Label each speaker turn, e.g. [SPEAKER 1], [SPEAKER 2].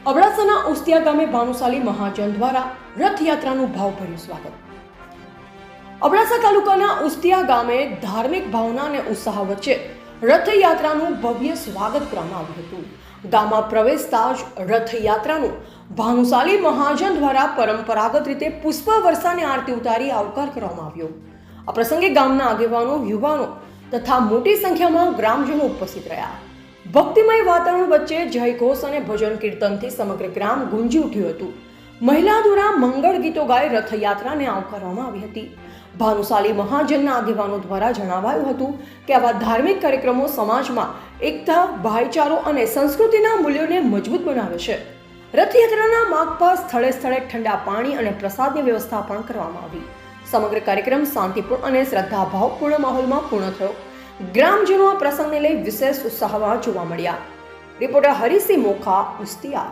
[SPEAKER 1] અબડાસાના ઉસ્તિયા ગામે ભાનુશાલી મહાજન દ્વારા રથયાત્રાનું ભાવભર્યું સ્વાગત. અબડાસા તાલુકાના ઉસ્તિયા ગામે ધાર્મિક ભાવના અને ઉત્સાહ વચ્ચે રથયાત્રાનું ભવ્ય સ્વાગત કરવામાં આવ્યું હતું. ગામમાં પ્રવેશતા જ રથયાત્રાનું ભાનુશાલી મહાજન દ્વારા પરંપરાગત રીતે પુષ્પ વર્ષાની આરતી ઉતારી આવકાર કરવામાં આવ્યો. આ પ્રસંગે ગામના આગેવાનો, યુવાનો તથા મોટી સંખ્યામાં ગ્રામજનો ઉપસ્થિત રહ્યા. ભક્તિમય વાતાવરણ વચ્ચે જયઘોષ અને ભજન કીર્તનથી સમગ્ર ગ્રામ ગુંજી ઉઠ્યું હતું. મહિલા દ્વારા મંગળ ગીતો ગાઈ રથયાત્રાને આવકારવામાં આવી હતી. ભાનુશાલી મહાજનના આગેવાનો દ્વારા જણાવાયું હતું કે આવા ધાર્મિક કાર્યક્રમો સમાજમાં એકતા, ભાઈચારો અને સંસ્કૃતિના મૂલ્યોને મજબૂત બનાવે છે. રથયાત્રાના માર્ગ પર સ્થળે સ્થળે ઠંડા પાણી અને પ્રસાદની વ્યવસ્થા પણ કરવામાં આવી. સમગ્ર કાર્યક્રમ શાંતિપૂર્ણ અને શ્રદ્ધાભાવપૂર્ણ માહોલમાં પૂર્ણ થયો. ગ્રામજનો આ પ્રસંગને લઈ વિશેષ ઉત્સાહમાં જોવા મળ્યા. રિપોર્ટર હરિસિંહ મોખા, ઉસ્તિયા.